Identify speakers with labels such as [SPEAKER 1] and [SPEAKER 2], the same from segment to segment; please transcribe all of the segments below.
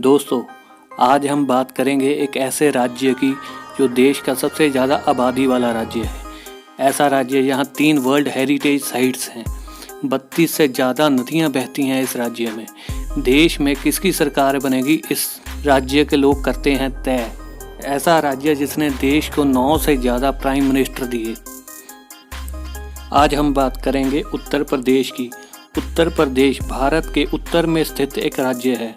[SPEAKER 1] दोस्तों, आज हम बात करेंगे एक ऐसे राज्य की जो देश का सबसे ज़्यादा आबादी वाला राज्य है। ऐसा राज्य यहाँ 3 वर्ल्ड हेरिटेज साइट्स हैं, 32 से ज़्यादा नदियाँ बहती हैं इस राज्य में। देश में किसकी सरकार बनेगी, इस राज्य के लोग करते हैं तय। ऐसा राज्य जिसने देश को 9 से ज़्यादा प्राइम मिनिस्टर दिए। आज हम बात करेंगे उत्तर प्रदेश की। उत्तर प्रदेश भारत के उत्तर में स्थित एक राज्य है।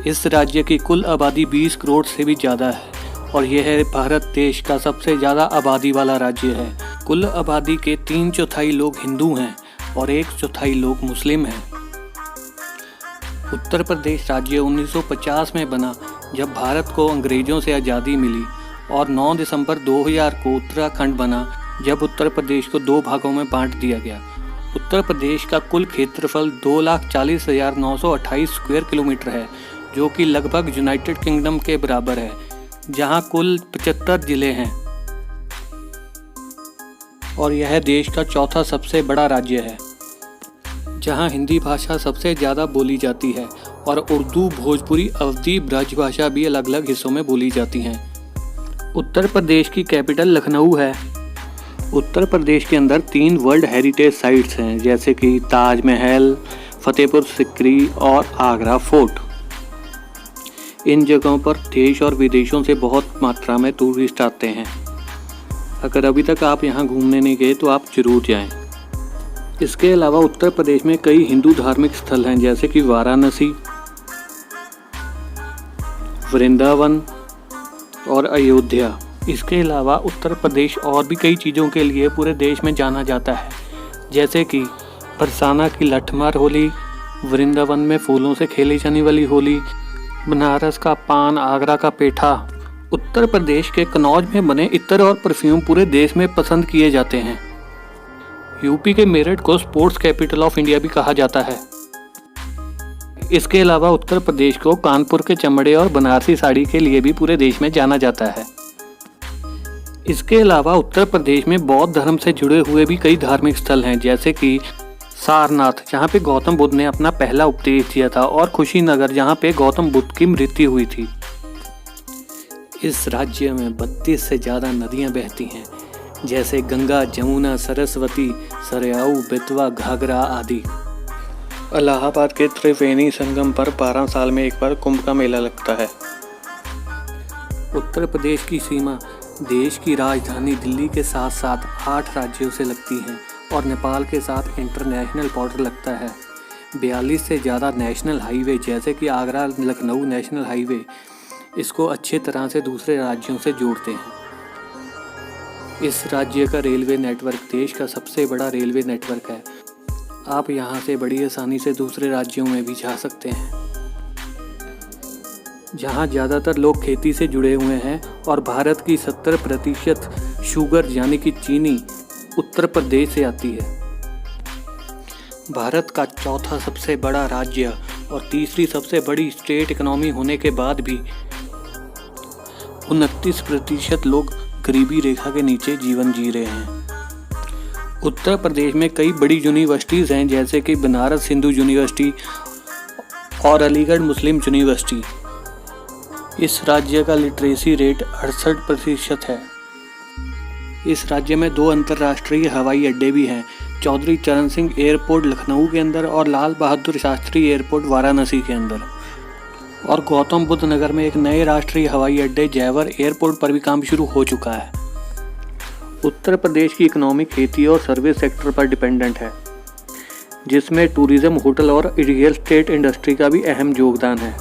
[SPEAKER 1] इस राज्य की कुल आबादी 20 करोड़ से भी ज़्यादा है और यह भारत देश का सबसे ज़्यादा आबादी वाला राज्य है। कुल आबादी के 3/4 लोग हिंदू हैं और 1/4 लोग मुस्लिम हैं। उत्तर प्रदेश राज्य 1950 में बना, जब भारत को अंग्रेज़ों से आज़ादी मिली, और 9 दिसंबर 2000 को उत्तराखंड बना, जब उत्तर प्रदेश को 2 भागों में बांट दिया गया। उत्तर प्रदेश का कुल क्षेत्रफल 2,40,928 स्क्वायर किलोमीटर है, जो कि लगभग यूनाइटेड किंगडम के बराबर है, जहां कुल 75 जिले हैं और यह देश का चौथा सबसे बड़ा राज्य है, जहां हिंदी भाषा सबसे ज़्यादा बोली जाती है और उर्दू, भोजपुरी, अवधी, ब्रजभाषा भी अलग अलग हिस्सों में बोली जाती हैं। उत्तर प्रदेश की कैपिटल लखनऊ है। उत्तर प्रदेश के अंदर 3 वर्ल्ड हेरिटेज साइट्स हैं, जैसे कि ताजमहल, फतेहपुर सिकरी और आगरा फोर्ट। इन जगहों पर देश और विदेशों से बहुत मात्रा में टूरिस्ट आते हैं। अगर अभी तक आप यहाँ घूमने नहीं गए तो आप जरूर जाएं। इसके अलावा उत्तर प्रदेश में कई हिंदू धार्मिक स्थल हैं, जैसे कि वाराणसी, वृंदावन और अयोध्या। इसके अलावा उत्तर प्रदेश और भी कई चीज़ों के लिए पूरे देश में जाना जाता है, जैसे कि बरसाना की लठमार होली, वृंदावन में फूलों से खेली जाने वाली होली, बनारस का पान, आगरा का पेठा। उत्तर प्रदेश के कन्नौज में बने इत्र और परफ्यूम पूरे देश में पसंद किए जाते हैं। यूपी के मेरठ को स्पोर्ट्स कैपिटल ऑफ इंडिया भी कहा जाता है। इसके अलावा उत्तर प्रदेश को कानपुर के चमड़े और बनारसी साड़ी के लिए भी पूरे देश में जाना जाता है। इसके अलावा उत्तर प्रदेश में बौद्ध धर्म से जुड़े हुए भी कई धार्मिक स्थल हैं, जैसे कि सारनाथ, जहाँ पे गौतम बुद्ध ने अपना पहला उपदेश दिया था, और कुशीनगर, जहाँ पे गौतम बुद्ध की मृत्यु हुई थी। इस राज्य में 32 से ज़्यादा नदियाँ बहती हैं, जैसे गंगा, जमुना, सरस्वती, सरयाऊ, बेतवा, घाघरा आदि। इलाहाबाद के त्रिवेणी संगम पर 12 साल में एक बार कुंभ का मेला लगता है। उत्तर प्रदेश की सीमा देश की राजधानी दिल्ली के साथ साथ 8 राज्यों से लगती हैं और नेपाल के साथ इंटरनेशनल बॉर्डर लगता है। 42 से ज़्यादा नेशनल हाईवे, जैसे कि आगरा लखनऊ नेशनल हाईवे, इसको अच्छे तरह से दूसरे राज्यों से जोड़ते हैं। इस राज्य का रेलवे नेटवर्क देश का सबसे बड़ा रेलवे नेटवर्क है। आप यहाँ से बड़ी आसानी से दूसरे राज्यों में भी जा सकते हैं। जहाँ ज़्यादातर लोग खेती से जुड़े हुए हैं और भारत की 70% शुगर यानी कि चीनी उत्तर प्रदेश से आती है। भारत का चौथा सबसे बड़ा राज्य और तीसरी सबसे बड़ी स्टेट इकोनॉमी होने के बाद भी 29% लोग गरीबी रेखा के नीचे जीवन जी रहे हैं। उत्तर प्रदेश में कई बड़ी यूनिवर्सिटीज़ हैं, जैसे कि बनारस हिंदू यूनिवर्सिटी और अलीगढ़ मुस्लिम यूनिवर्सिटी। इस राज्य का लिटरेसी रेट 68% है। इस राज्य में 2 अंतर्राष्ट्रीय हवाई अड्डे भी हैं, चौधरी चरण सिंह एयरपोर्ट लखनऊ के अंदर और लाल बहादुर शास्त्री एयरपोर्ट वाराणसी के अंदर। और गौतम बुद्ध नगर में एक नए राष्ट्रीय हवाई अड्डे जयवर एयरपोर्ट पर भी काम शुरू हो चुका है। उत्तर प्रदेश की इकोनॉमी खेती और सर्विस सेक्टर पर डिपेंडेंट है, जिसमें टूरिज्म, होटल और रियल एस्टेट इंडस्ट्री का भी अहम योगदान है।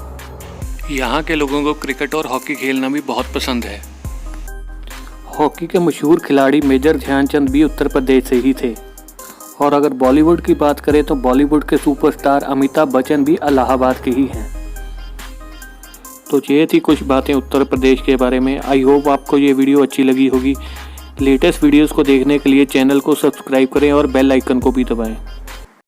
[SPEAKER 1] यहाँ के लोगों को क्रिकेट और हॉकी खेलना भी बहुत पसंद है। हॉकी के मशहूर खिलाड़ी मेजर ध्यानचंद भी उत्तर प्रदेश से ही थे। और अगर बॉलीवुड की बात करें तो बॉलीवुड के सुपरस्टार अमिताभ बच्चन भी इलाहाबाद के ही हैं। तो ये थी कुछ बातें उत्तर प्रदेश के बारे में। आई होप आपको ये वीडियो अच्छी लगी होगी। लेटेस्ट वीडियोस को देखने के लिए चैनल को सब्सक्राइब करें और बेल आइकन को भी दबाएं।